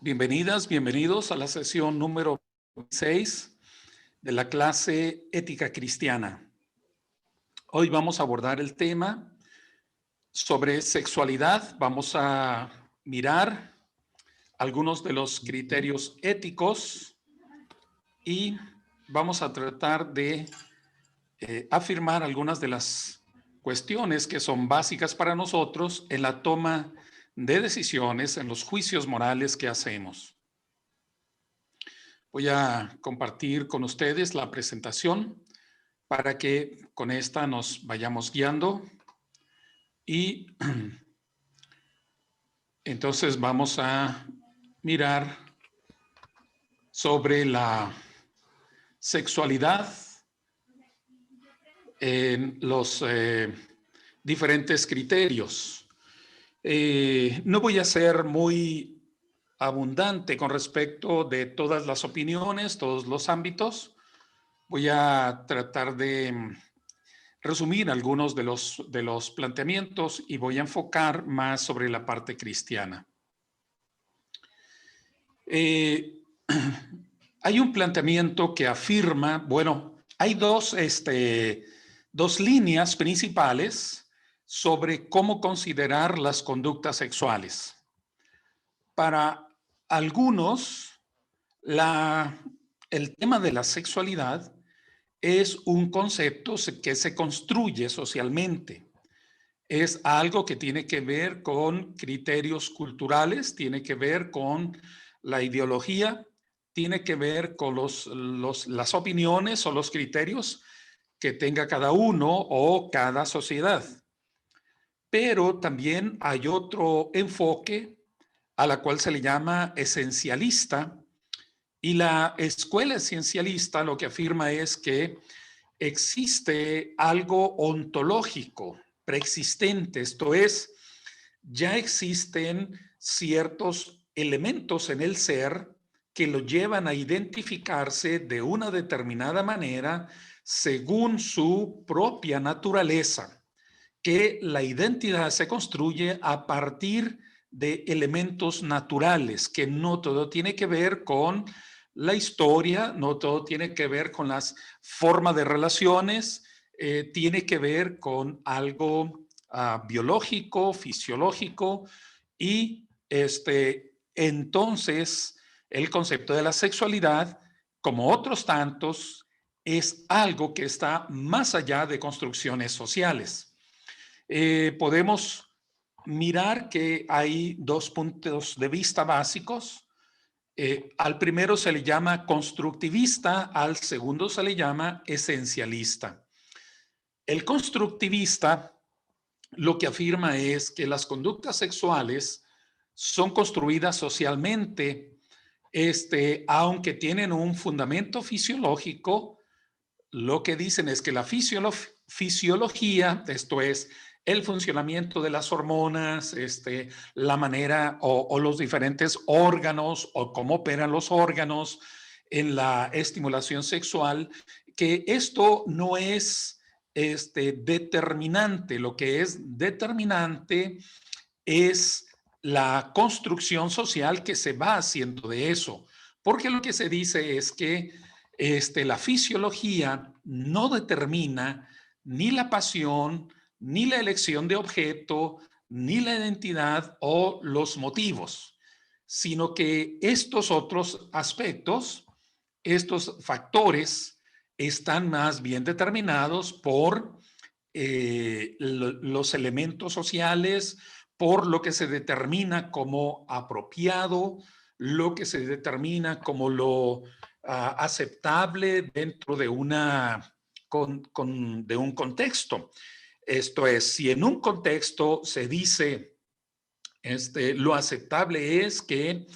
Bienvenidas, bienvenidos a la sesión número 6 de la clase Ética Cristiana. Hoy vamos a abordar el tema sobre sexualidad. Vamos a mirar algunos de los criterios éticos y vamos a tratar de afirmar algunas de las cuestiones que son básicas para nosotros en la toma de decisiones, en los juicios morales que hacemos. Voy a compartir con ustedes la presentación para que con esta nos vayamos guiando y entonces vamos a mirar sobre la sexualidad en los diferentes criterios. No voy a ser muy abundante con respecto de todas las opiniones, todos los ámbitos. Voy a tratar de resumir algunos de los planteamientos y voy a enfocar más sobre la parte cristiana. Hay un planteamiento que afirma, bueno, hay dos líneas principales sobre cómo considerar las conductas sexuales. Para algunos, el tema de la sexualidad es un concepto que se construye socialmente. Es algo que tiene que ver con criterios culturales, tiene que ver con la ideología, tiene que ver con las opiniones o los criterios que tenga cada uno o cada sociedad. Pero también hay otro enfoque a la cual se le llama esencialista, y la escuela esencialista lo que afirma es que existe algo ontológico preexistente, esto es, ya existen ciertos elementos en el ser que lo llevan a identificarse de una determinada manera según su propia naturaleza, que la identidad se construye a partir de elementos naturales, que no todo tiene que ver con la historia, no todo tiene que ver con las formas de relaciones, tiene que ver con algo biológico, fisiológico, y entonces el concepto de la sexualidad, como otros tantos, es algo que está más allá de construcciones sociales. Podemos mirar que hay dos puntos de vista básicos. Al primero se le llama constructivista, al segundo se le llama esencialista. El constructivista lo que afirma es que las conductas sexuales son construidas socialmente, aunque tienen un fundamento fisiológico. Lo que dicen es que la fisiología, esto es, el funcionamiento de las hormonas, la manera o los diferentes órganos o cómo operan los órganos en la estimulación sexual, que esto no es determinante. Lo que es determinante es la construcción social que se va haciendo de eso, porque lo que se dice es que la fisiología no determina ni la pasión, ni la elección de objeto, ni la identidad o los motivos, sino que estos otros aspectos, estos factores, están más bien determinados por los elementos sociales, por lo que se determina como apropiado, lo que se determina como lo aceptable dentro de de un contexto. Esto es, si en un contexto se dice lo aceptable es que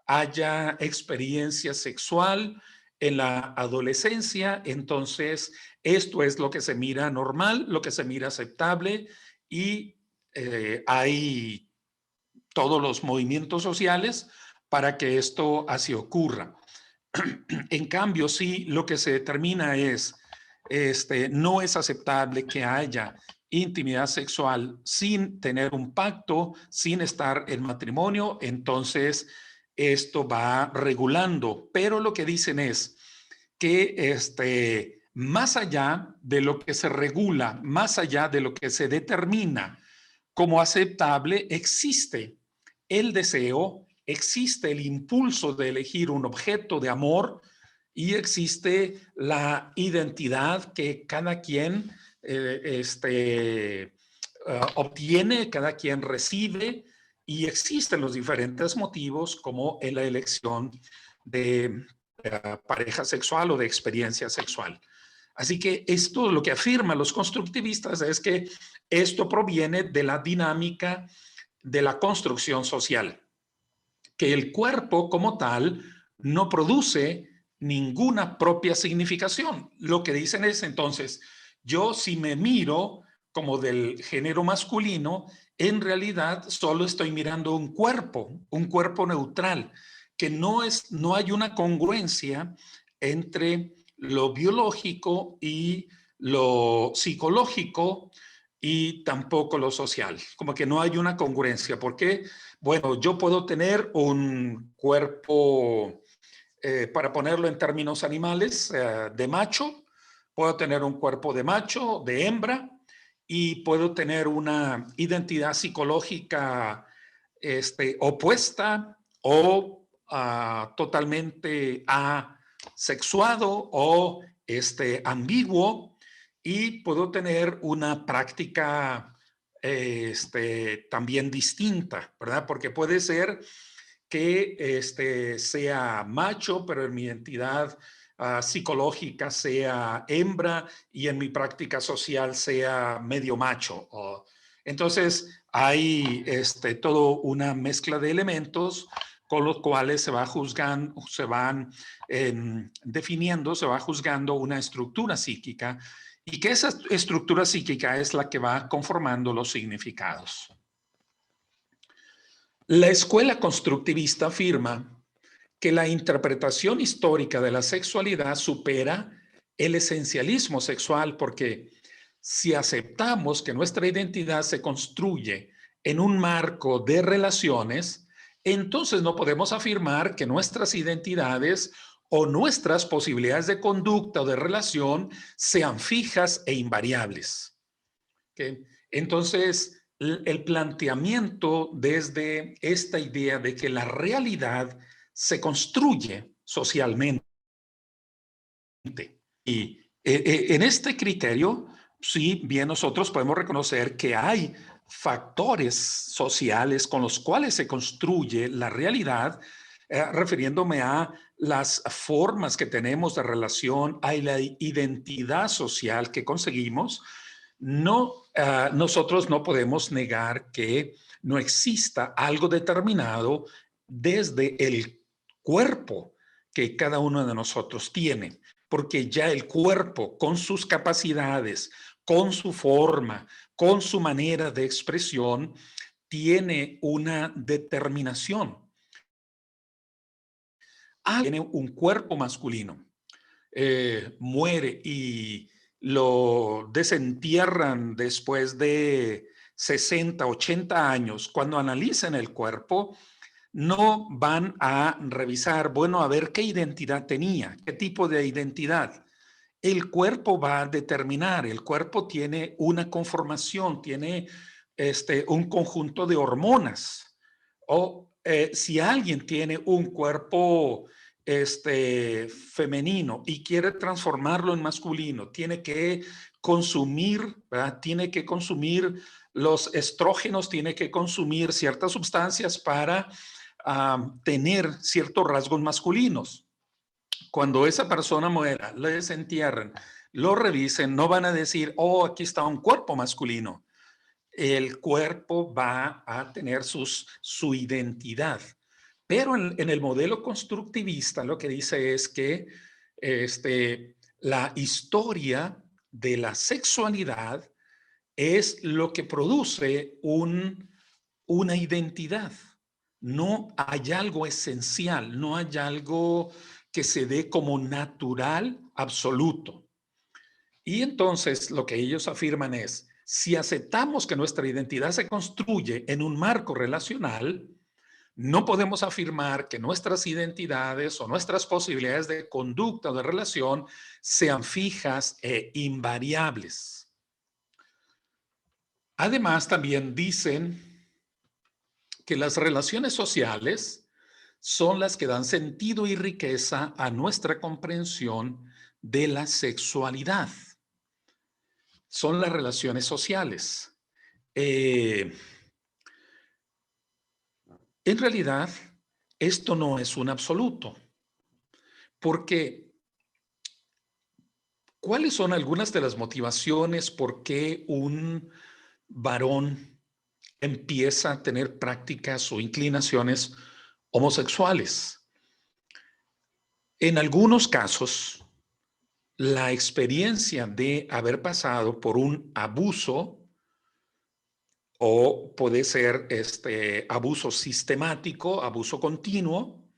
haya experiencia sexual en la adolescencia, entonces esto es lo que se mira normal, lo que se mira aceptable, y hay todos los movimientos sociales para que esto así ocurra. En cambio, sí, lo que se determina es, no es aceptable que haya intimidad sexual sin tener un pacto, sin estar en matrimonio, entonces esto va regulando, pero lo que dicen es que más allá de lo que se regula, más allá de lo que se determina como aceptable, existe el deseo, existe el impulso de elegir un objeto de amor y existe la identidad que cada quien obtiene, cada quien recibe, y existen los diferentes motivos como en la elección de pareja sexual o de experiencia sexual. Así que esto lo que afirman los constructivistas es que esto proviene de la dinámica de la construcción social, que el cuerpo como tal no produce ninguna propia significación. Lo que dicen es entonces, yo si me miro como del género masculino, en realidad solo estoy mirando un cuerpo neutral, que no hay una congruencia entre lo biológico y lo psicológico y tampoco lo social, como que no hay una congruencia. ¿Por qué? Bueno, yo puedo tener un cuerpo, para ponerlo en términos animales, de macho, puedo tener un cuerpo de macho, de hembra, y puedo tener una identidad psicológica opuesta o totalmente asexuado o ambiguo, y puedo tener una práctica también distinta, ¿verdad? Porque puede ser que sea macho, pero en mi identidad psicológica sea hembra y en mi práctica social sea medio macho. Entonces, hay todo una mezcla de elementos con los cuales se va juzgando, se van definiendo, se va juzgando una estructura psíquica, y que esa estructura psíquica es la que va conformando los significados. La escuela constructivista afirma que la interpretación histórica de la sexualidad supera el esencialismo sexual, porque si aceptamos que nuestra identidad se construye en un marco de relaciones, entonces no podemos afirmar que nuestras identidades o nuestras posibilidades de conducta o de relación sean fijas e invariables. ¿Okay? Entonces, el planteamiento desde esta idea de que la realidad se construye socialmente. Y en este criterio, sí, bien nosotros podemos reconocer que hay factores sociales con los cuales se construye la realidad, refiriéndome a las formas que tenemos de relación, a la identidad social que conseguimos. Nosotros no podemos negar que no exista algo determinado desde el cuerpo que cada uno de nosotros tiene, porque ya el cuerpo, con sus capacidades, con su forma, con su manera de expresión, tiene una determinación. Tiene un cuerpo masculino, muere y lo desentierran después de 60, 80 años. Cuando analizan el cuerpo, no van a revisar, bueno, a ver qué identidad tenía, qué tipo de identidad. El cuerpo va a determinar, el cuerpo tiene una conformación, tiene un conjunto de hormonas. O si alguien tiene un cuerpo femenino y quiere transformarlo en masculino, tiene que consumir, ¿verdad? Tiene que consumir los estrógenos, tiene que consumir ciertas sustancias para tener ciertos rasgos masculinos. Cuando esa persona muera, le desentierren, lo revisen, no van a decir, oh, aquí está un cuerpo masculino. El cuerpo va a tener su identidad. Pero en el modelo constructivista lo que dice es que la historia de la sexualidad es lo que produce una identidad. No hay algo esencial, no hay algo que se dé como natural absoluto. Y entonces lo que ellos afirman es, si aceptamos que nuestra identidad se construye en un marco relacional, No podemos afirmar que nuestras identidades o nuestras posibilidades de conducta o de relación sean fijas e invariables. Además, también dicen que las relaciones sociales son las que dan sentido y riqueza a nuestra comprensión de la sexualidad. Son las relaciones sociales. En realidad, esto no es un absoluto, porque ¿cuáles son algunas de las motivaciones por qué un varón empieza a tener prácticas o inclinaciones homosexuales? En algunos casos, la experiencia de haber pasado por un abuso o puede ser abuso sistemático, abuso continuo,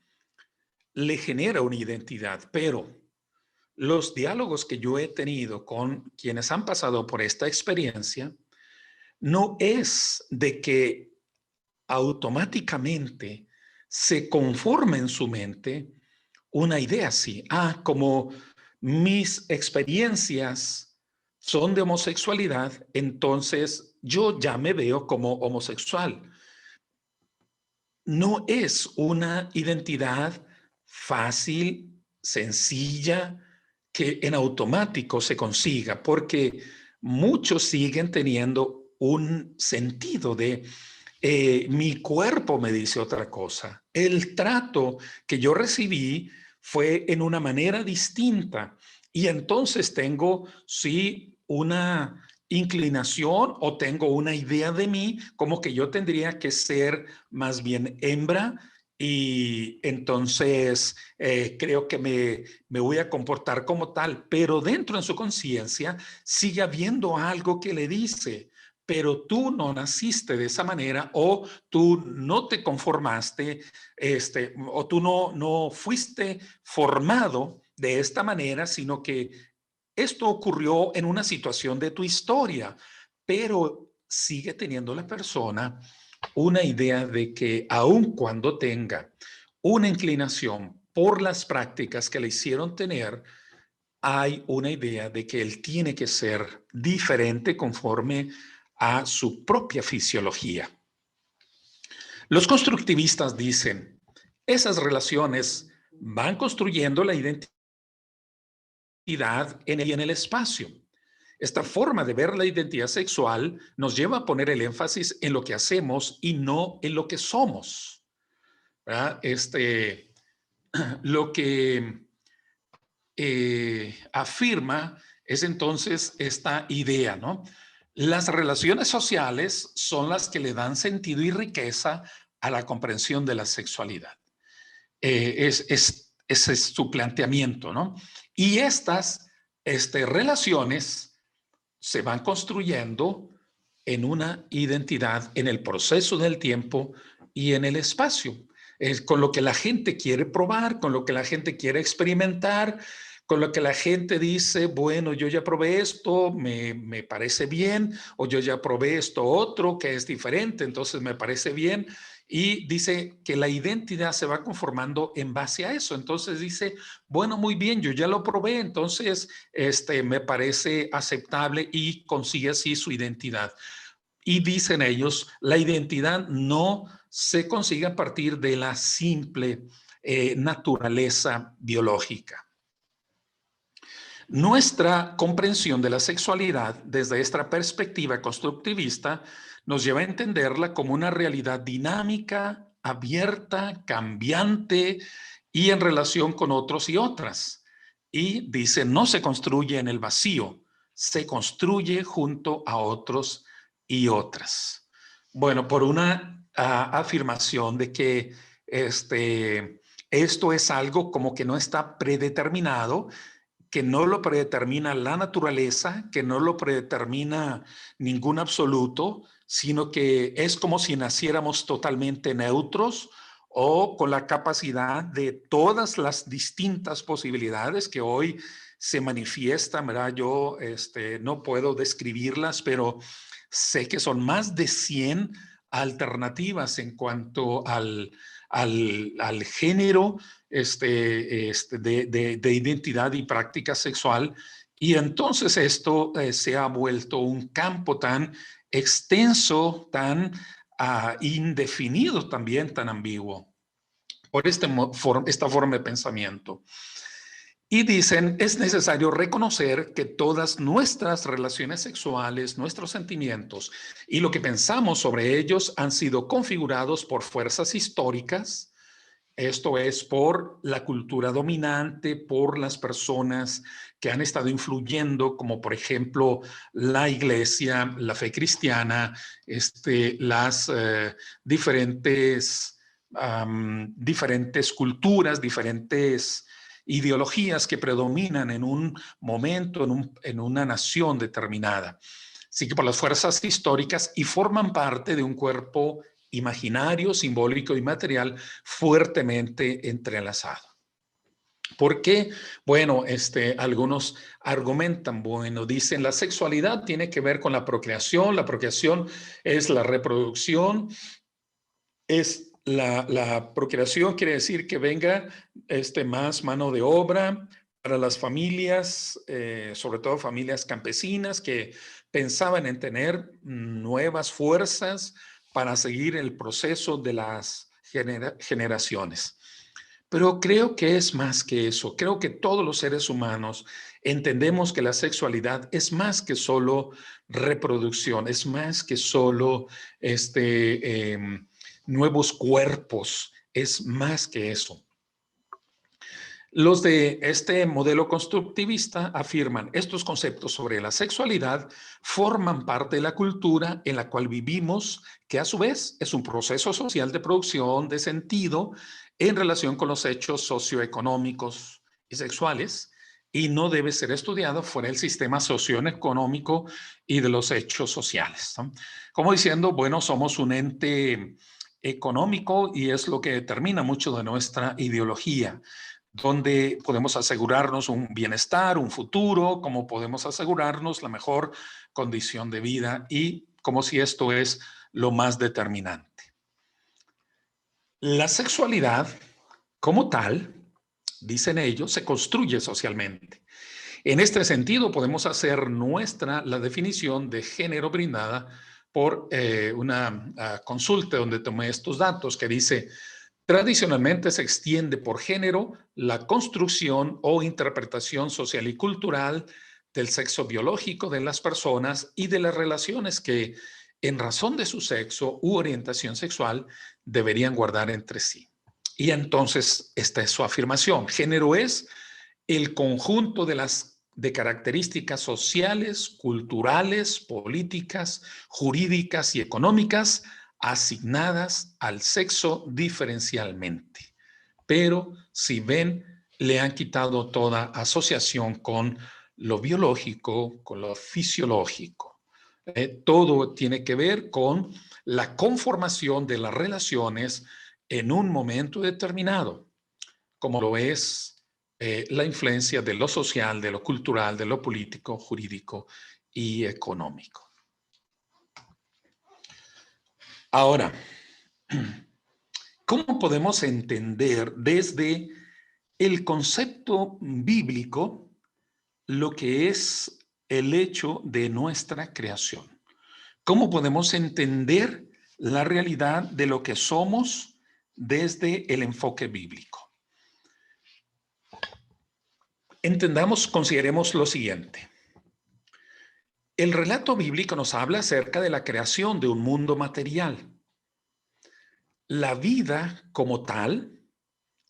le genera una identidad, pero los diálogos que yo he tenido con quienes han pasado por esta experiencia no es de que automáticamente se conforma en su mente una idea así. Como mis experiencias son de homosexualidad, entonces yo ya me veo como homosexual. No es una identidad fácil, sencilla, que en automático se consiga, porque muchos siguen teniendo un sentido de mi cuerpo me dice otra cosa. El trato que yo recibí fue en una manera distinta y entonces tengo, sí, una inclinación o tengo una idea de mí como que yo tendría que ser más bien hembra y entonces creo que me voy a comportar como tal, pero dentro en su conciencia sigue habiendo algo que le dice, pero tú no naciste de esa manera o tú no te conformaste, o tú no fuiste formado de esta manera, sino que esto ocurrió en una situación de tu historia, pero sigue teniendo la persona una idea de que aun cuando tenga una inclinación por las prácticas que le hicieron tener, hay una idea de que él tiene que ser diferente conforme a su propia fisiología. Los constructivistas dicen, esas relaciones van construyendo la identidad en el espacio. Esta forma de ver la identidad sexual nos lleva a poner el énfasis en lo que hacemos y no en lo que somos. ¿Verdad? Lo que afirma es entonces esta idea, ¿no? Las relaciones sociales son las que le dan sentido y riqueza a la comprensión de la sexualidad. Ese es su planteamiento, ¿no? Y estas relaciones se van construyendo en una identidad en el proceso del tiempo y en el espacio. Es con lo que la gente quiere probar, con lo que la gente quiere experimentar, con lo que la gente dice, bueno, yo ya probé esto, me parece bien, o yo ya probé esto otro que es diferente, entonces me parece bien. Y dice que la identidad se va conformando en base a eso. Entonces dice, bueno, muy bien, yo ya lo probé, entonces me parece aceptable y consigue así su identidad. Y dicen ellos, la identidad no se consigue a partir de la simple naturaleza biológica. Nuestra comprensión de la sexualidad desde esta perspectiva constructivista nos lleva a entenderla como una realidad dinámica, abierta, cambiante y en relación con otros y otras. Y dice, no se construye en el vacío, se construye junto a otros y otras. Bueno, por una afirmación de que esto es algo como que no está predeterminado, que no lo predetermina la naturaleza, que no lo predetermina ningún absoluto, sino que es como si naciéramos totalmente neutros o con la capacidad de todas las distintas posibilidades que hoy se manifiestan, ¿verdad? Yo no puedo describirlas, pero sé que son más de 100 alternativas en cuanto al género de identidad y práctica sexual. Y entonces esto se ha vuelto un campo tan extenso, tan indefinido también, tan ambiguo, por esta forma de pensamiento. Y dicen, es necesario reconocer que todas nuestras relaciones sexuales, nuestros sentimientos y lo que pensamos sobre ellos han sido configurados por fuerzas históricas, esto es por la cultura dominante, por las personas que han estado influyendo, como por ejemplo la iglesia, la fe cristiana, las diferentes culturas, diferentes ideologías que predominan en un momento, en una nación determinada. Así que por las fuerzas históricas y forman parte de un cuerpo imaginario, simbólico y material fuertemente entrelazado. ¿Por qué? Bueno, algunos argumentan, bueno, dicen la sexualidad tiene que ver con la procreación es la reproducción, es la procreación quiere decir que venga más mano de obra para las familias, sobre todo familias campesinas que pensaban en tener nuevas fuerzas para seguir el proceso de las generaciones. Pero creo que es más que eso. Creo que todos los seres humanos entendemos que la sexualidad es más que solo reproducción, es más que solo nuevos cuerpos, es más que eso. Los de este modelo constructivista afirman estos conceptos sobre la sexualidad forman parte de la cultura en la cual vivimos, que a su vez es un proceso social de producción de sentido en relación con los hechos socioeconómicos y sexuales y no debe ser estudiado fuera del sistema socioeconómico y de los hechos sociales, ¿no? Como diciendo, bueno, somos un ente económico y es lo que determina mucho de nuestra ideología, donde podemos asegurarnos un bienestar, un futuro, cómo podemos asegurarnos la mejor condición de vida y como si esto es lo más determinante. La sexualidad, como tal, dicen ellos, se construye socialmente. En este sentido, podemos hacer nuestra la definición de género brindada por una consulta donde tomé estos datos que dice: tradicionalmente se extiende por género la construcción o interpretación social y cultural del sexo biológico de las personas y de las relaciones que, en razón de su sexo u orientación sexual, deberían guardar entre sí. Y entonces esta es su afirmación. Género es el conjunto de características sociales, culturales, políticas, jurídicas y económicas asignadas al sexo diferencialmente. Pero si ven, le han quitado toda asociación con lo biológico, con lo fisiológico. Todo tiene que ver con la conformación de las relaciones en un momento determinado, como lo es la influencia de lo social, de lo cultural, de lo político, jurídico y económico. Ahora, ¿cómo podemos entender desde el concepto bíblico lo que es el hecho de nuestra creación? ¿Cómo podemos entender la realidad de lo que somos desde el enfoque bíblico? Entendamos, consideremos lo siguiente. El relato bíblico nos habla acerca de la creación de un mundo material. La vida como tal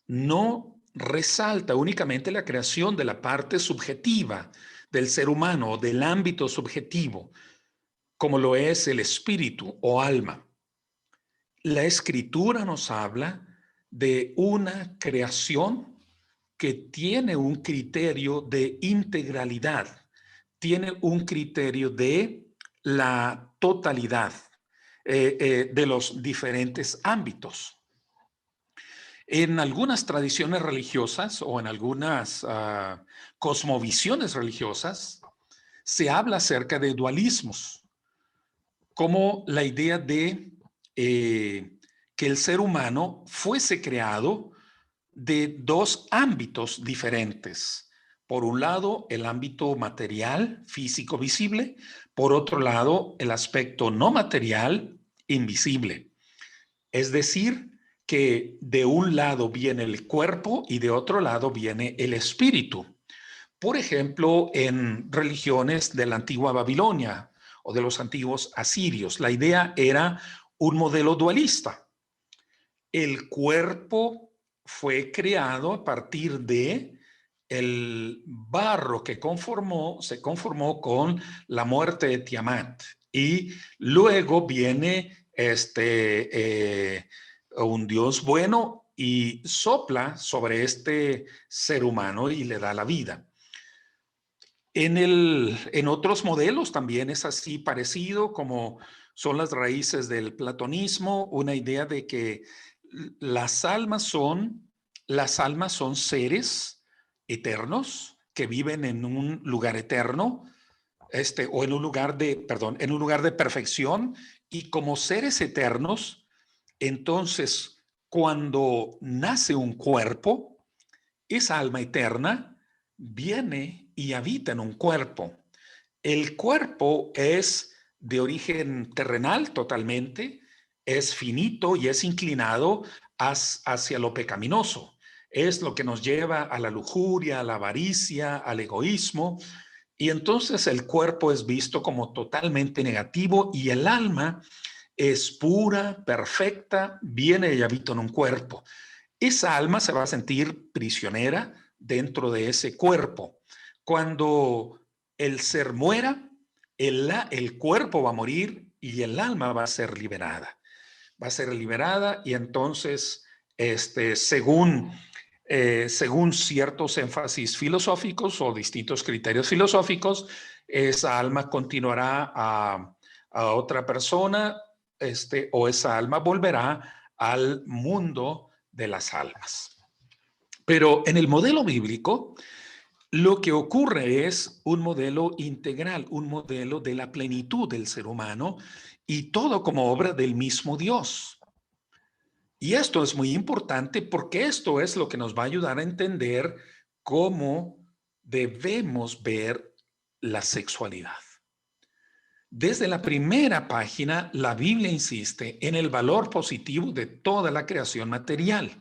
no resalta únicamente la creación de la parte subjetiva del ser humano o del ámbito subjetivo, como lo es el espíritu o alma. La escritura nos habla de una creación que tiene un criterio de integralidad, tiene un criterio de la totalidad de los diferentes ámbitos. En algunas tradiciones religiosas o en algunas cosmovisiones religiosas se habla acerca de dualismos, como la idea de que el ser humano fuese creado de dos ámbitos diferentes. Por un lado, el ámbito material, físico, visible. Por otro lado, el aspecto no material, invisible. Es decir, que de un lado viene el cuerpo y de otro lado viene el espíritu. Por ejemplo, en religiones de la antigua Babilonia o de los antiguos asirios, la idea era un modelo dualista. El cuerpo fue creado a partir de el barro que se conformó con la muerte de Tiamat. Y luego viene un Dios bueno y sopla sobre este ser humano y le da la vida. En otros modelos también es así parecido, como son las raíces del platonismo, una idea de que las almas son seres eternos que viven en un lugar eterno, o en un lugar de perfección, y como seres eternos, entonces cuando nace un cuerpo, esa alma eterna viene y habita en un cuerpo. El cuerpo es de origen terrenal totalmente, es finito y es inclinado hacia lo pecaminoso. Es lo que nos lleva a la lujuria, a la avaricia, al egoísmo. Y entonces el cuerpo es visto como totalmente negativo y el alma es pura, perfecta, viene y habita en un cuerpo. Esa alma se va a sentir prisionera dentro de ese cuerpo. Cuando el ser muera, el cuerpo va a morir y el alma va a ser liberada. Va a ser liberada y entonces, según ciertos énfasis filosóficos o distintos criterios filosóficos, esa alma continuará a otra persona, o esa alma volverá al mundo de las almas. Pero en el modelo bíblico, lo que ocurre es un modelo integral, un modelo de la plenitud del ser humano y todo como obra del mismo Dios. Y esto es muy importante porque esto es lo que nos va a ayudar a entender cómo debemos ver la sexualidad. Desde la primera página, la Biblia insiste en el valor positivo de toda la creación material.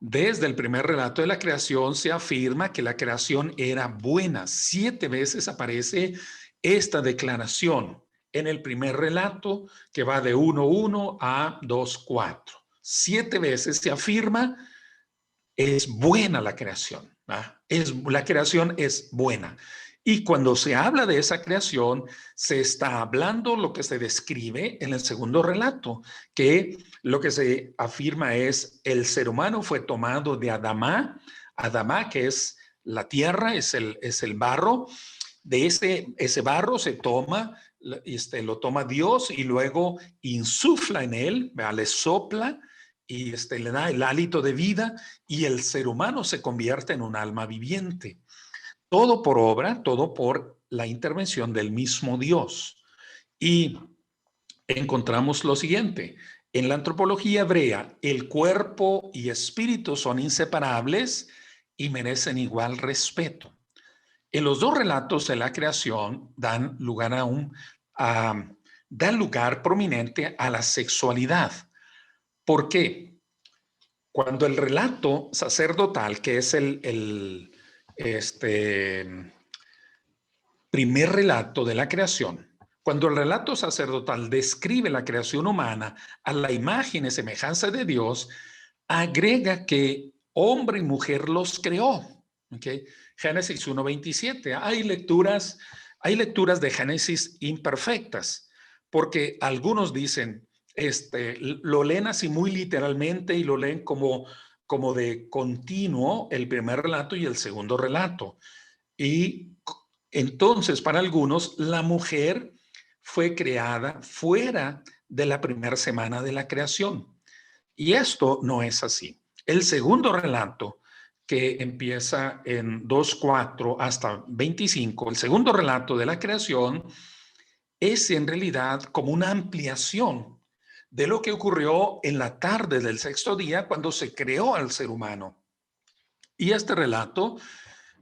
Desde el primer relato de la creación se afirma que la creación era buena. 7 veces aparece esta declaración en el primer relato, que va de 1:1 a 2:4. 7 veces se afirma es buena la creación. La creación es buena. Y cuando se habla de esa creación, se está hablando lo que se describe en el segundo relato, que lo que se afirma es el ser humano fue tomado de Adamá, que es la tierra, es el barro. De ese barro se toma, lo toma Dios y luego insufla en él, le sopla y le da el hálito de vida y el ser humano se convierte en un alma viviente. Todo por obra, todo por la intervención del mismo Dios. Y encontramos lo siguiente. En la antropología hebrea, el cuerpo y espíritu son inseparables y merecen igual respeto. En los dos relatos de la creación dan lugar dan lugar prominente a la sexualidad. ¿Por qué? Cuando el relato sacerdotal, que es el primer relato de la creación, cuando el relato sacerdotal describe la creación humana a la imagen y semejanza de Dios, agrega que hombre y mujer los creó. ¿Okay? Génesis 1:27. Hay lecturas de Génesis imperfectas, porque algunos dicen, lo leen así muy literalmente y lo leen como de continuo el primer relato y el segundo relato. Y entonces, para algunos, la mujer fue creada fuera de la primera semana de la creación. Y esto no es así. El segundo relato, que empieza en 2:4 hasta 25, el segundo relato de la creación, es en realidad como una ampliación de lo que ocurrió en la tarde del sexto día cuando se creó al ser humano. Y este relato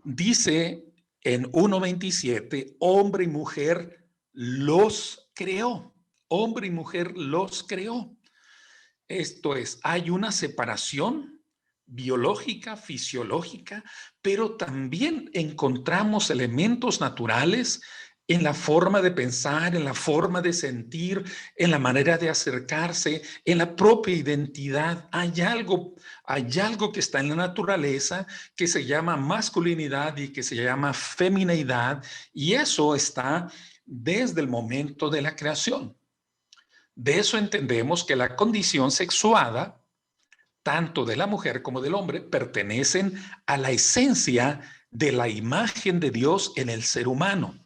dice en 1:27, hombre y mujer los creó. Hombre y mujer los creó. Esto es, hay una separación biológica, fisiológica, pero también encontramos elementos naturales en la forma de pensar, en la forma de sentir, en la manera de acercarse, en la propia identidad. Hay algo que está en la naturaleza que se llama masculinidad y que se llama femineidad, y eso está desde el momento de la creación. De eso entendemos que la condición sexuada, tanto de la mujer como del hombre, pertenecen a la esencia de la imagen de Dios en el ser humano.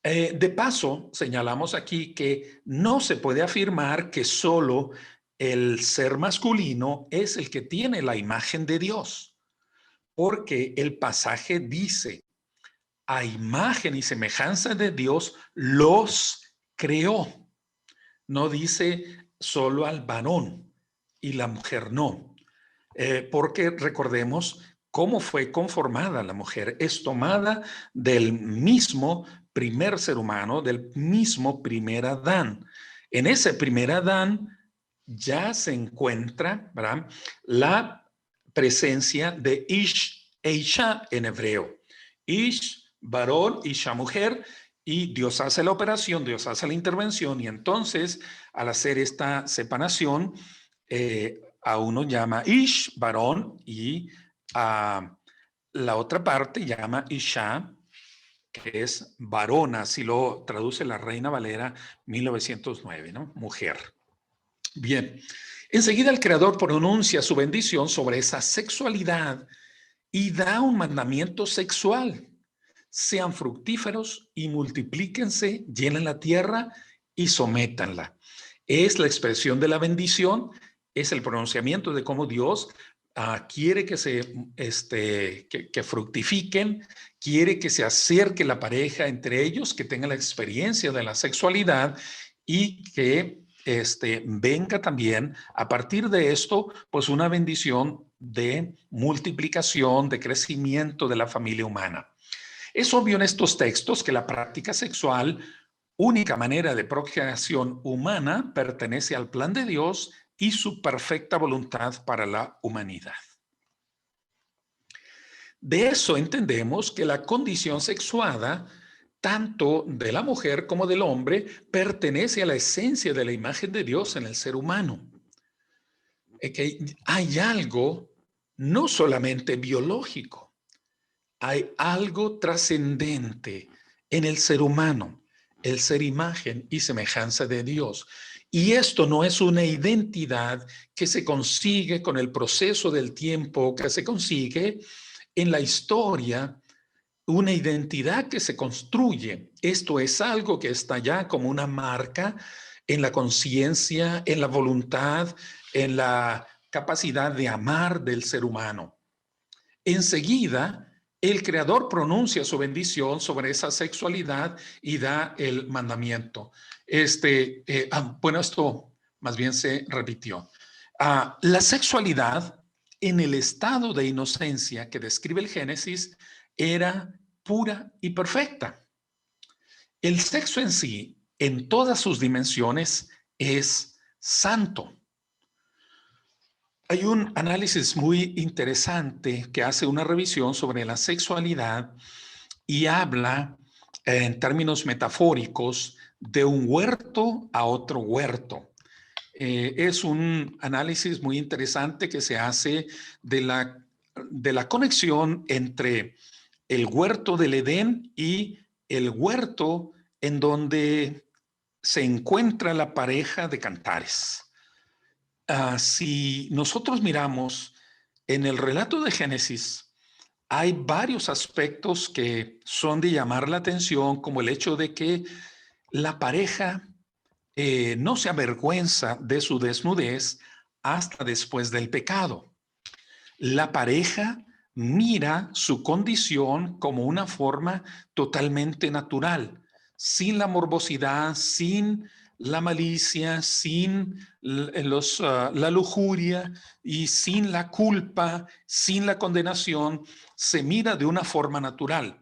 De paso, señalamos aquí que no se puede afirmar que solo el ser masculino es el que tiene la imagen de Dios, porque el pasaje dice, a imagen y semejanza de Dios los creó. No dice solo al varón y la mujer no, porque recordemos cómo fue conformada la mujer. Es tomada del mismo primer ser humano, del mismo primer Adán. En ese primer Adán ya se encuentra, ¿verdad?, la presencia de Ish e Isha en hebreo. Ish, varón, Isha, mujer. Y Dios hace la operación, Dios hace la intervención, y entonces al hacer esta separación, a uno llama Ish, varón, y a la otra parte llama Isha, que es varona, así lo traduce la Reina Valera 1909, ¿no? Mujer. Bien, enseguida el Creador pronuncia su bendición sobre esa sexualidad y da un mandamiento sexual. Sean fructíferos y multiplíquense, llenen la tierra y sométanla. Es la expresión de la bendición, es el pronunciamiento de cómo Dios quiere que fructifiquen, quiere que se acerque la pareja entre ellos, que tengan la experiencia de la sexualidad y que venga también a partir de esto, pues una bendición de multiplicación, de crecimiento de la familia humana. Es obvio en estos textos que la práctica sexual, única manera de procreación humana, pertenece al plan de Dios y su perfecta voluntad para la humanidad. De eso entendemos que la condición sexuada, tanto de la mujer como del hombre, pertenece a la esencia de la imagen de Dios en el ser humano. Que hay algo no solamente biológico, hay algo trascendente en el ser humano, el ser imagen y semejanza de Dios. Y esto no es una identidad que se consigue con el proceso del tiempo, que se consigue en la historia, una identidad que se construye. Esto es algo que está ya como una marca en la conciencia, en la voluntad, en la capacidad de amar del ser humano. Enseguida, el Creador pronuncia su bendición sobre esa sexualidad y da el mandamiento. Bueno, esto más bien se repitió. La sexualidad en el estado de inocencia que describe el Génesis era pura y perfecta. El sexo en sí, en todas sus dimensiones, es santo. Hay un análisis muy interesante que hace una revisión sobre la sexualidad y habla en términos metafóricos de un huerto a otro huerto. Es un análisis muy interesante que se hace de la conexión entre el huerto del Edén y el huerto en donde se encuentra la pareja de Cantares. Si nosotros miramos en el relato de Génesis, hay varios aspectos que son de llamar la atención, como el hecho de que la pareja no se avergüenza de su desnudez hasta después del pecado. La pareja mira su condición como una forma totalmente natural, sin la morbosidad, sin la malicia, sin la lujuria y sin la culpa, sin la condenación, se mira de una forma natural.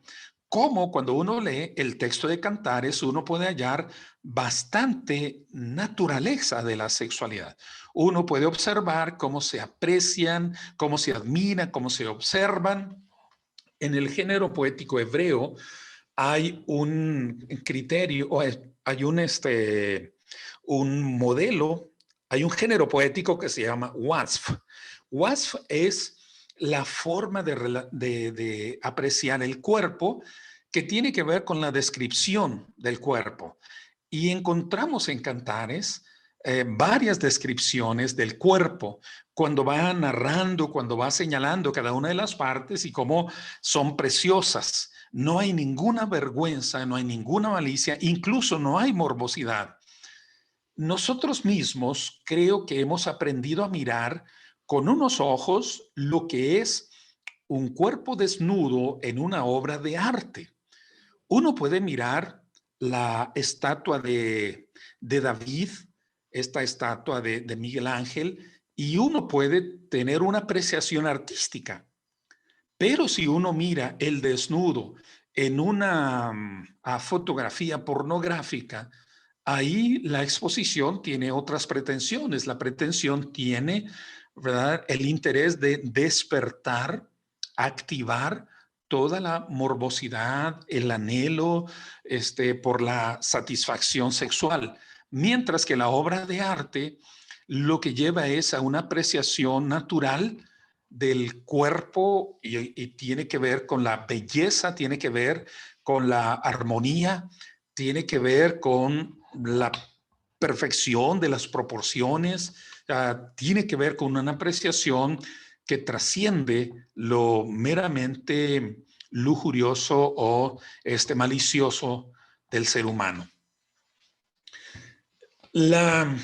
Como cuando uno lee el texto de Cantares, uno puede hallar bastante naturaleza de la sexualidad. Uno puede observar cómo se aprecian, cómo se admiran, cómo se observan. En el género poético hebreo hay un criterio, o hay un modelo, hay un género poético que se llama wasf. Wasf es la forma de apreciar el cuerpo que tiene que ver con la descripción del cuerpo. Y encontramos en Cantares varias descripciones del cuerpo, cuando va narrando, cuando va señalando cada una de las partes y cómo son preciosas. No hay ninguna vergüenza, no hay ninguna malicia, incluso no hay morbosidad. Nosotros mismos creo que hemos aprendido a mirar con unos ojos lo que es un cuerpo desnudo en una obra de arte. Uno puede mirar la estatua de David, esta estatua de Miguel Ángel, y uno puede tener una apreciación artística. Pero si uno mira el desnudo en una fotografía pornográfica, ahí la exposición tiene otras pretensiones. La pretensión tiene, ¿verdad?, el interés de despertar, activar toda la morbosidad, el anhelo por la satisfacción sexual. Mientras que la obra de arte lo que lleva es a una apreciación natural del cuerpo y tiene que ver con la belleza, tiene que ver con la armonía, tiene que ver con la perfección de las proporciones, tiene que ver con una apreciación que trasciende lo meramente lujurioso o malicioso del ser humano. La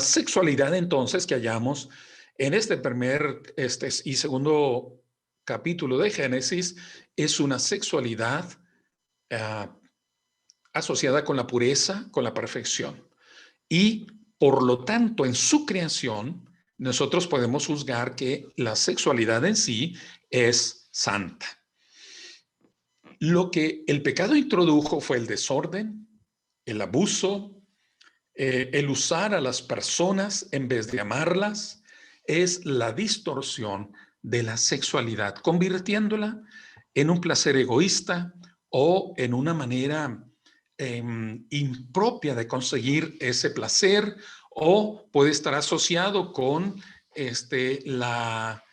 sexualidad entonces que hallamos en este primer y segundo capítulo de Génesis es una sexualidad asociada con la pureza, con la perfección. Y por lo tanto, en su creación, nosotros podemos juzgar que la sexualidad en sí es santa. Lo que el pecado introdujo fue el desorden, el abuso, el usar a las personas en vez de amarlas, es la distorsión de la sexualidad, convirtiéndola en un placer egoísta o en una manera impropia de conseguir ese placer, o puede estar asociado con la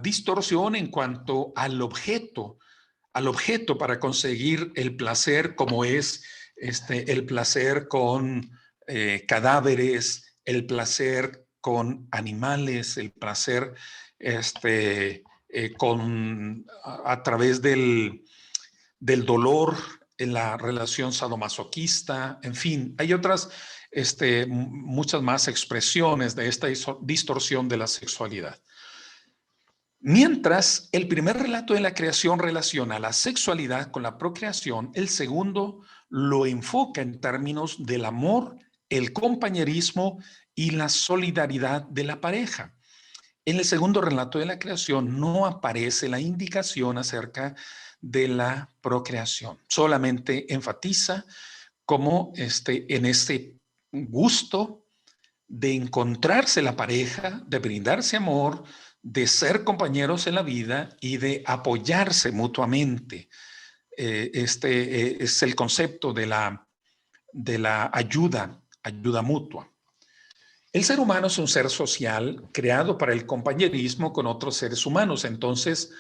distorsión en cuanto al objeto para conseguir el placer, como es el placer con cadáveres, el placer con animales, el placer a través del dolor en la relación sadomasoquista, en fin, hay otras, muchas más expresiones de esta distorsión de la sexualidad. Mientras el primer relato de la creación relaciona la sexualidad con la procreación, el segundo lo enfoca en términos del amor, el compañerismo y la solidaridad de la pareja. En el segundo relato de la creación no aparece la indicación acerca de la procreación, solamente enfatiza como en este gusto de encontrarse la pareja, de brindarse amor, de ser compañeros en la vida y de apoyarse mutuamente. Es el concepto de la ayuda mutua. El ser humano es un ser social creado para el compañerismo con otros seres humanos. Entonces,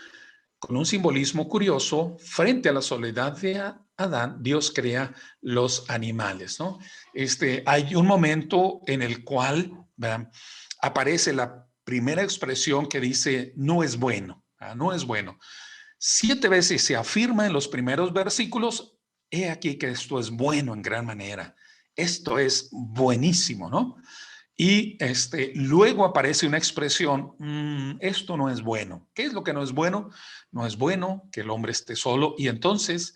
con un simbolismo curioso, frente a la soledad de Adán, Dios crea los animales, ¿no? Hay un momento en el cual, ¿verdad?, aparece la primera expresión que dice, no es bueno, no es bueno. 7 veces se afirma en los primeros versículos, he aquí que esto es bueno en gran manera. Esto es buenísimo, ¿no? Y luego aparece una expresión, esto no es bueno. ¿Qué es lo que no es bueno? No es bueno que el hombre esté solo, y entonces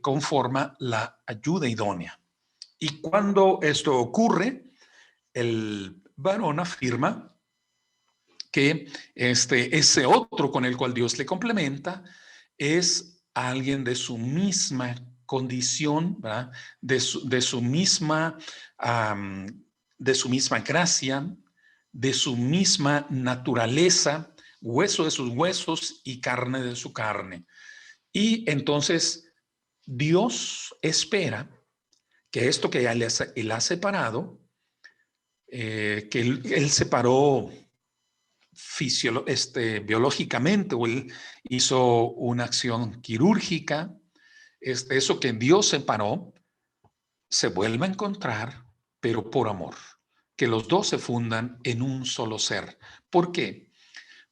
conforma la ayuda idónea. Y cuando esto ocurre, el varón afirma que ese otro con el cual Dios le complementa es alguien de su misma condición, ¿verdad? De su misma, um, de su misma gracia, de su misma naturaleza, hueso de sus huesos y carne de su carne. Y entonces Dios espera que esto que él ha separado, que él separó biológicamente, o él hizo una acción quirúrgica, eso que Dios separó, se vuelva a encontrar, pero por amor, que los dos se fundan en un solo ser. ¿Por qué?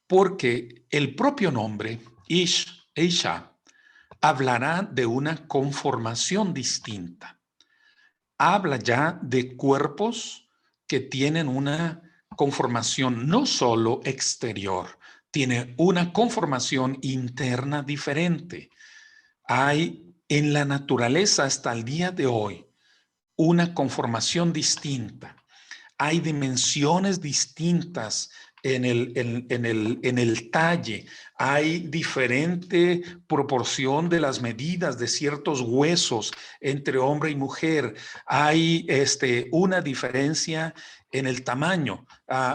Porque el propio nombre, Ish e Isha, hablará de una conformación distinta. Habla ya de cuerpos que tienen una conformación no solo exterior, tiene una conformación interna diferente. Hay en la naturaleza hasta el día de hoy una conformación distinta. Hay dimensiones distintas en el talle, hay diferente proporción de las medidas de ciertos huesos entre hombre y mujer, hay una diferencia en el tamaño.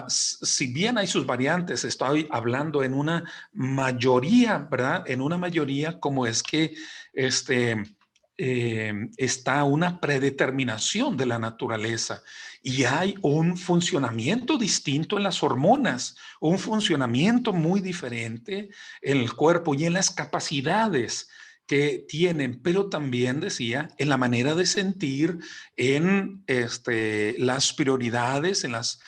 Si bien hay sus variantes, estoy hablando en una mayoría, ¿verdad? En una mayoría como es que está una predeterminación de la naturaleza. Y hay un funcionamiento distinto en las hormonas, un funcionamiento muy diferente en el cuerpo y en las capacidades que tienen, pero también, decía, en la manera de sentir, en las prioridades, en las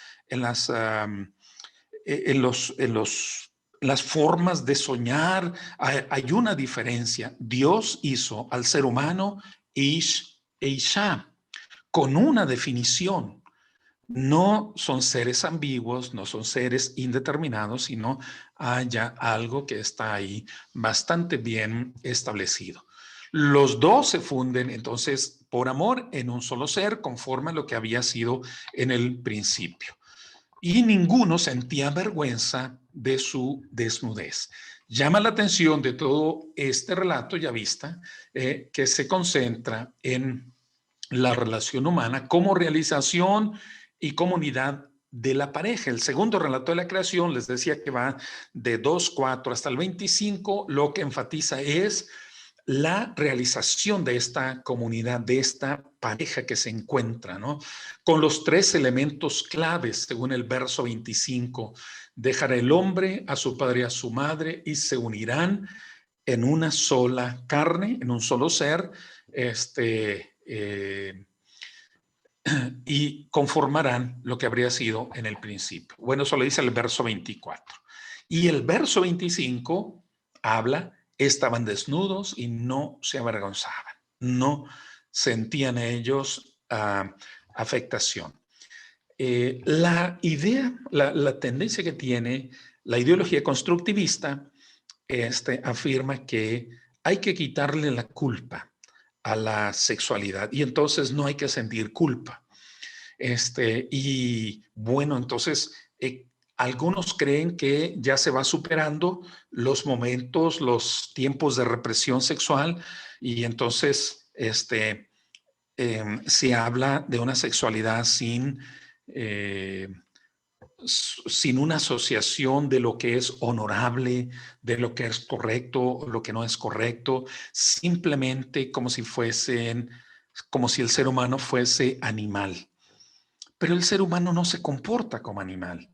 formas de soñar. Hay una diferencia. Dios hizo al ser humano Ish e Isha con una definición. No son seres ambiguos, no son seres indeterminados, sino haya algo que está ahí bastante bien establecido. Los dos se funden entonces por amor en un solo ser, conforme a lo que había sido en el principio. Y ninguno sentía vergüenza de su desnudez. Llama la atención de todo este relato, ya vista, que se concentra en la relación humana como realización y comunidad de la pareja. El segundo relato de la creación, les decía que va de 2:4 hasta el 25, lo que enfatiza es la realización de esta comunidad, de esta pareja que se encuentra, ¿no? Con los tres elementos claves, según el verso 25. Dejará el hombre a su padre y a su madre y se unirán en una sola carne, en un solo ser, y conformarán lo que habría sido en el principio. Bueno, eso lo dice el verso 24. Y el verso 25 habla, estaban desnudos y no se avergonzaban, no sentían ellos afectación. La idea, la tendencia que tiene la ideología constructivista afirma que hay que quitarle la culpa a la sexualidad y entonces no hay que sentir culpa. Y bueno, entonces algunos creen que ya se va superando los momentos, los tiempos de represión sexual y entonces se habla de una sexualidad sin una asociación de lo que es honorable, de lo que es correcto, lo que no es correcto, simplemente como si el ser humano fuese animal. Pero el ser humano no se comporta como animal.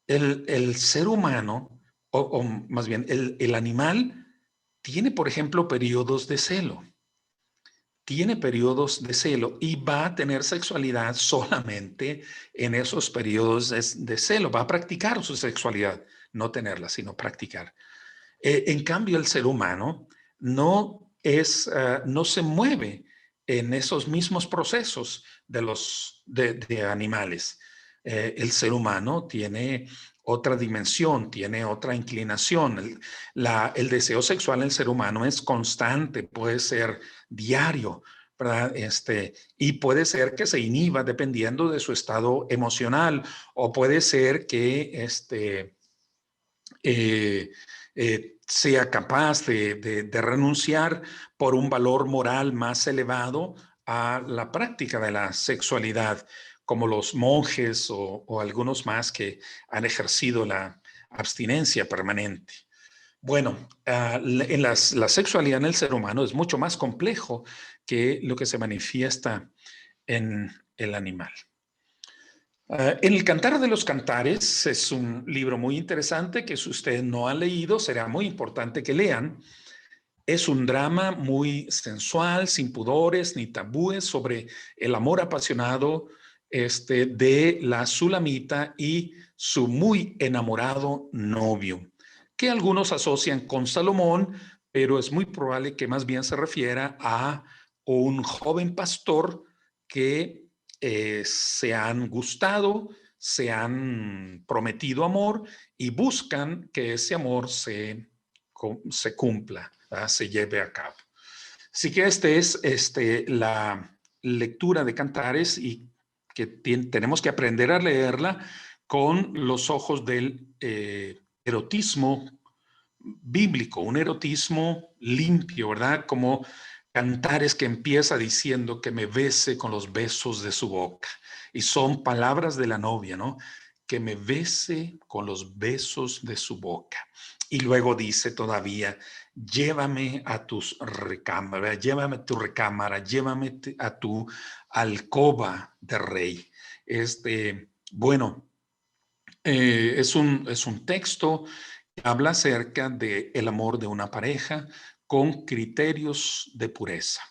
El ser humano, o más bien, el animal tiene, por ejemplo, periodos de celo. Tiene periodos de celo y va a tener sexualidad solamente en esos periodos de celo. Va a practicar su sexualidad, no tenerla, sino practicar. En cambio, el ser humano no se mueve en esos mismos procesos de animales. El ser humano tiene otra dimensión, tiene otra inclinación. El deseo sexual en el ser humano es constante, puede ser diario, ¿verdad? Y puede ser que se inhiba dependiendo de su estado emocional, o puede ser que sea capaz de renunciar por un valor moral más elevado a la práctica de la sexualidad, como los monjes o algunos más que han ejercido la abstinencia permanente. Bueno, la sexualidad en el ser humano es mucho más complejo que lo que se manifiesta en el animal. En el Cantar de los Cantares es un libro muy interesante que si usted no ha leído, será muy importante que lean. Es un drama muy sensual, sin pudores ni tabúes, sobre el amor apasionado de la Sulamita y su muy enamorado novio, que algunos asocian con Salomón, pero es muy probable que más bien se refiera a un joven pastor que se han gustado, se han prometido amor y buscan que ese amor se cumpla, se lleve a cabo. Así que es la lectura de Cantares, y que tenemos que aprender a leerla con los ojos del erotismo bíblico, un erotismo limpio, ¿verdad? Como Cantares, que empieza diciendo que me bese con los besos de su boca. Y son palabras de la novia, ¿no? Que me bese con los besos de su boca. Y luego dice todavía, llévame a tus recámaras, llévame a tu recámara, llévame a tu alcoba de rey. Bueno, es un texto que habla acerca del amor de una pareja con criterios de pureza.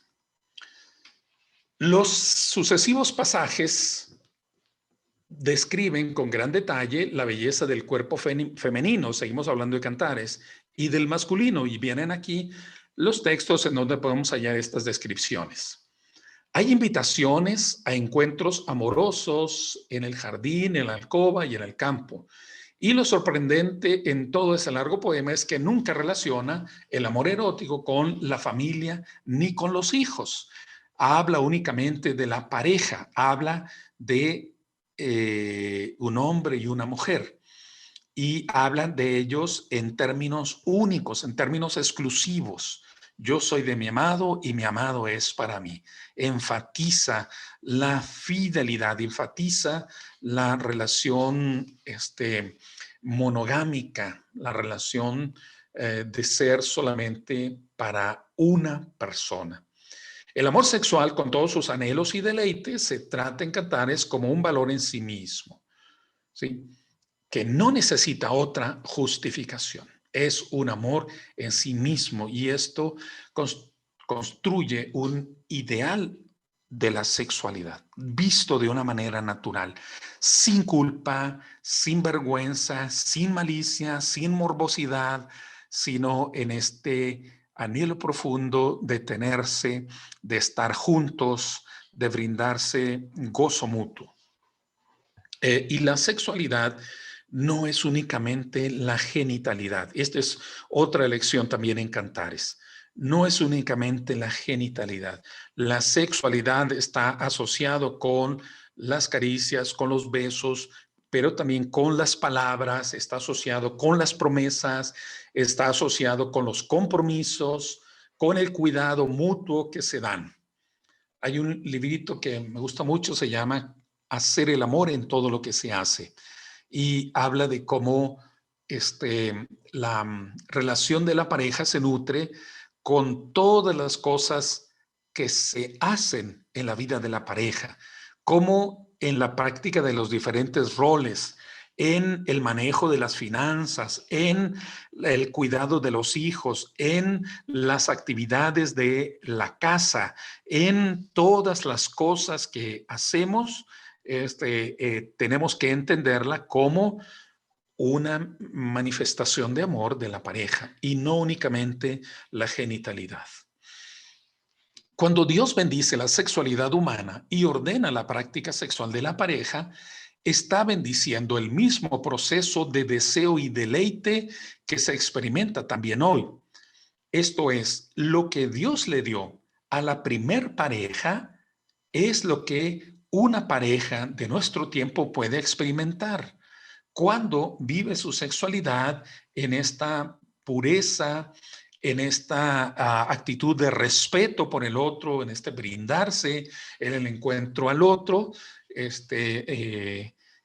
Los sucesivos pasajes describen con gran detalle la belleza del cuerpo femenino, seguimos hablando de Cantares, y del masculino, y vienen aquí los textos en donde podemos hallar estas descripciones. Hay invitaciones a encuentros amorosos en el jardín, en la alcoba y en el campo. Y lo sorprendente en todo ese largo poema es que nunca relaciona el amor erótico con la familia ni con los hijos. Habla únicamente de la pareja, habla de un hombre y una mujer. Y hablan de ellos en términos únicos, en términos exclusivos. Yo soy de mi amado y mi amado es para mí. Enfatiza la fidelidad, enfatiza la relación monogámica, la relación de ser solamente para una persona. El amor sexual, con todos sus anhelos y deleites, se trata en Cantares como un valor en sí mismo, ¿sí? Que no necesita otra justificación. Es un amor en sí mismo, y esto construye un ideal de la sexualidad, visto de una manera natural, sin culpa, sin vergüenza, sin malicia, sin morbosidad, sino en este anhelo profundo de tenerse, de estar juntos, de brindarse gozo mutuo. Y la sexualidad no es únicamente la genitalidad. Esta es otra lección también en Cantares. No es únicamente la genitalidad. La sexualidad está asociado con las caricias, con los besos, pero también con las palabras, está asociado con las promesas, está asociado con los compromisos, con el cuidado mutuo que se dan. Hay un librito que me gusta mucho, se llama Hacer el amor en todo lo que se hace, y habla de cómo la relación de la pareja se nutre con todas las cosas que se hacen en la vida de la pareja, como en la práctica de los diferentes roles, en el manejo de las finanzas, en el cuidado de los hijos, en las actividades de la casa, en todas las cosas que hacemos. Tenemos que entenderla como una manifestación de amor de la pareja y no únicamente la genitalidad. Cuando Dios bendice la sexualidad humana y ordena la práctica sexual de la pareja, está bendiciendo el mismo proceso de deseo y deleite que se experimenta también hoy. Esto es, lo que Dios le dio a la primer pareja es lo que una pareja de nuestro tiempo puede experimentar cuando vive su sexualidad en esta pureza, en esta actitud de respeto por el otro, en este brindarse, en el encuentro al otro,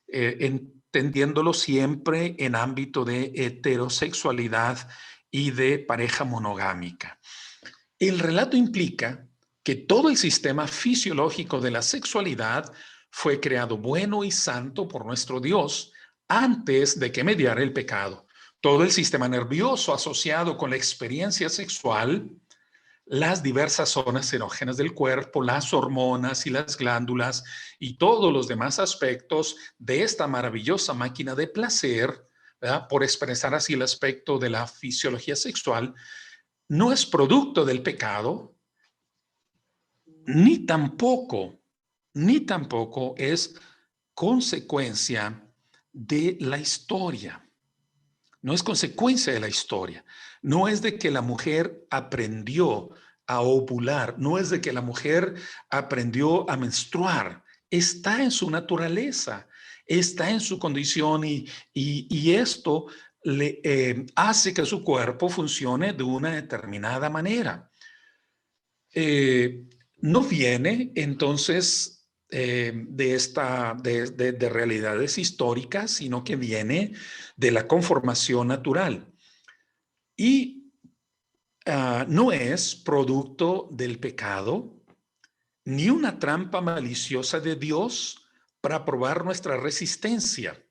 entendiéndolo siempre en ámbito de heterosexualidad y de pareja monogámica. El relato implica que todo el sistema fisiológico de la sexualidad fue creado bueno y santo por nuestro Dios antes de que mediara el pecado. Todo el sistema nervioso asociado con la experiencia sexual, las diversas zonas erógenas del cuerpo, las hormonas y las glándulas y todos los demás aspectos de esta maravillosa máquina de placer, ¿verdad? Por expresar así el aspecto de la fisiología sexual, no es producto del pecado, ni tampoco, ni tampoco es consecuencia de la historia. No es consecuencia de la historia. No es de que la mujer aprendió a ovular, no es de que la mujer aprendió a menstruar. Está en su naturaleza, está en su condición y esto le hace que su cuerpo funcione de una determinada manera. Eh, no viene entonces de realidades históricas, sino que viene de la conformación natural. Y no es producto del pecado, ni una trampa maliciosa de Dios para probar nuestra resistencia,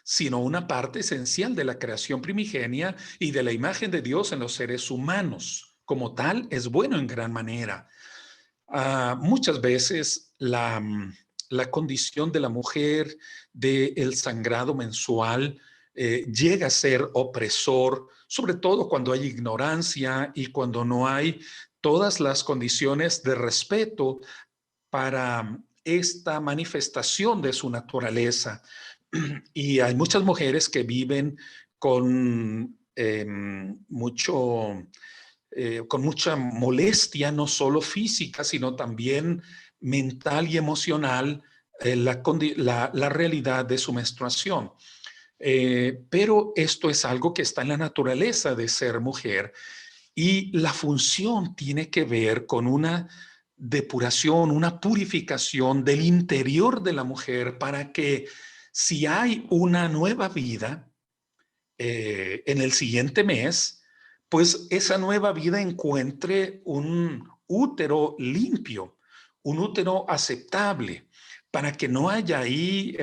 sino una parte esencial de la creación primigenia y de la imagen de Dios en los seres humanos. Como tal, es bueno en gran manera. Muchas veces la condición de la mujer, del sangrado mensual, llega a ser opresor, sobre todo cuando hay ignorancia y cuando no hay todas las condiciones de respeto para esta manifestación de su naturaleza. Y hay muchas mujeres que viven con con mucha molestia, no solo física, sino también mental y emocional, la realidad de su menstruación. Pero esto es algo que está en la naturaleza de ser mujer y la función tiene que ver con una depuración, una purificación del interior de la mujer para que si hay una nueva vida en el siguiente mes, pues esa nueva vida encuentre un útero limpio, un útero aceptable, para que no haya ahí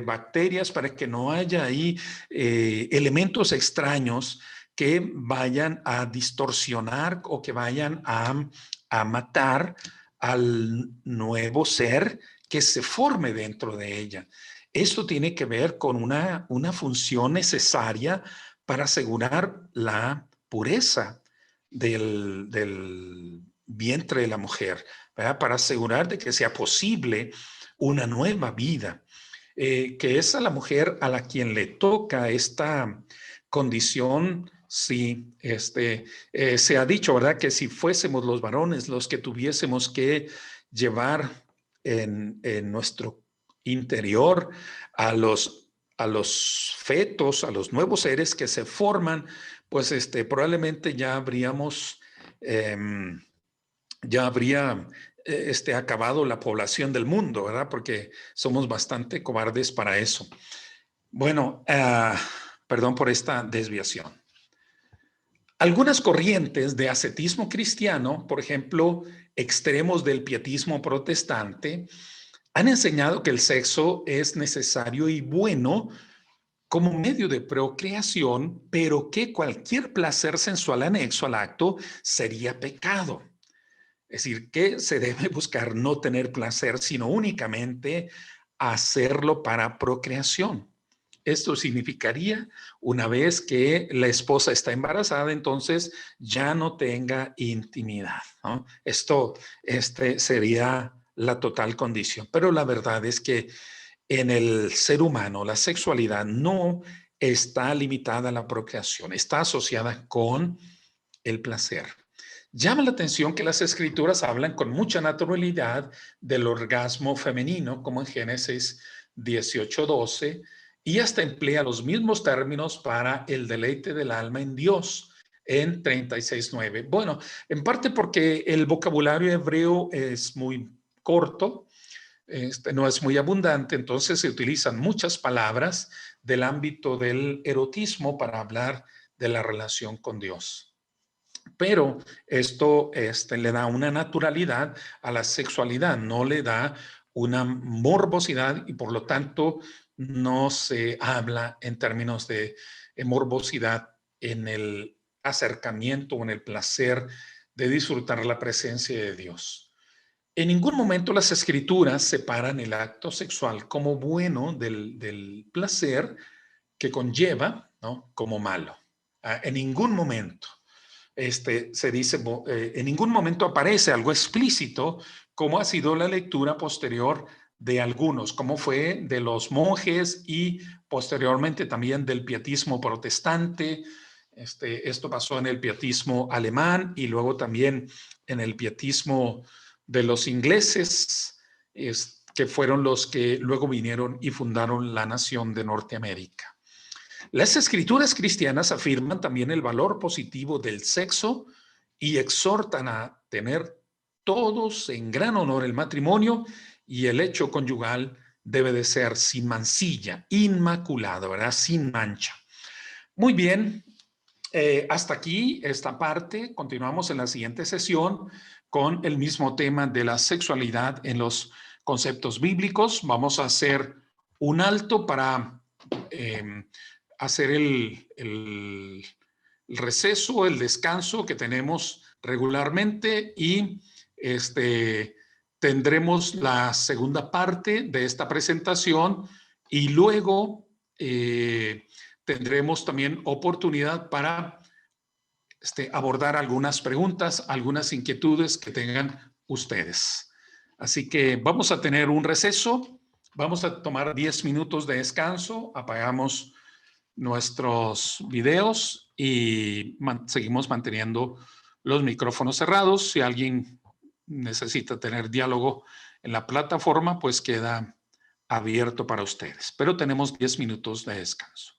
bacterias, para que no haya ahí elementos extraños que vayan a distorsionar o que vayan a matar al nuevo ser que se forme dentro de ella. Esto tiene que ver con una función necesaria para asegurar la pureza del vientre de la mujer, ¿verdad? Para asegurar de que sea posible una nueva vida, que es a la mujer a la quien le toca esta condición. Sí, se ha dicho, ¿verdad? Que si fuésemos los varones los que tuviésemos que llevar en nuestro interior a los fetos, a los nuevos seres que se forman, pues probablemente eh, ya habría acabado la población del mundo, ¿verdad? Porque somos bastante cobardes para eso. Bueno, perdón por esta desviación. Algunas corrientes de ascetismo cristiano, por ejemplo, extremos del pietismo protestante, han enseñado que el sexo es necesario y bueno como medio de procreación, pero que cualquier placer sensual anexo al acto sería pecado. Es decir, que se debe buscar no tener placer, sino únicamente hacerlo para procreación. Esto significaría, una vez que la esposa está embarazada, entonces ya no tenga intimidad, ¿no? Esto sería la total condición. Pero la verdad es que en el ser humano la sexualidad no está limitada a la procreación, está asociada con el placer. Llama la atención que las escrituras hablan con mucha naturalidad del orgasmo femenino, como en Génesis 18:12, y hasta emplea los mismos términos para el deleite del alma en Dios en 36:9. Bueno, en parte porque el vocabulario hebreo es muy corto, no es muy abundante, entonces se utilizan muchas palabras del ámbito del erotismo para hablar de la relación con Dios. Pero esto le da una naturalidad a la sexualidad, no le da una morbosidad y por lo tanto no se habla en términos de morbosidad en el acercamiento o en el placer de disfrutar la presencia de Dios. En ningún momento las escrituras separan el acto sexual como bueno del placer que conlleva, ¿no?, como malo. En ningún momento se dice, en ningún momento aparece algo explícito como ha sido la lectura posterior de algunos, como fue de los monjes y posteriormente también del pietismo protestante. Esto pasó en el pietismo alemán y luego también en el pietismo de los ingleses, que fueron los que luego vinieron y fundaron la nación de Norteamérica. Las escrituras cristianas afirman también el valor positivo del sexo y exhortan a tener todos en gran honor el matrimonio, y el hecho conyugal debe de ser sin mancilla, inmaculado, ¿verdad? Sin mancha. Muy bien, hasta aquí esta parte. Continuamos en la siguiente sesión con el mismo tema de la sexualidad en los conceptos bíblicos. Vamos a hacer un alto para hacer el receso, el descanso que tenemos regularmente, y tendremos la segunda parte de esta presentación y luego tendremos también oportunidad para abordar algunas preguntas, algunas inquietudes que tengan ustedes. Así que vamos a tener un receso, vamos a tomar 10 minutos de descanso, apagamos nuestros videos y seguimos manteniendo los micrófonos cerrados. Si alguien necesita tener diálogo en la plataforma, pues queda abierto para ustedes. Pero tenemos 10 minutos de descanso.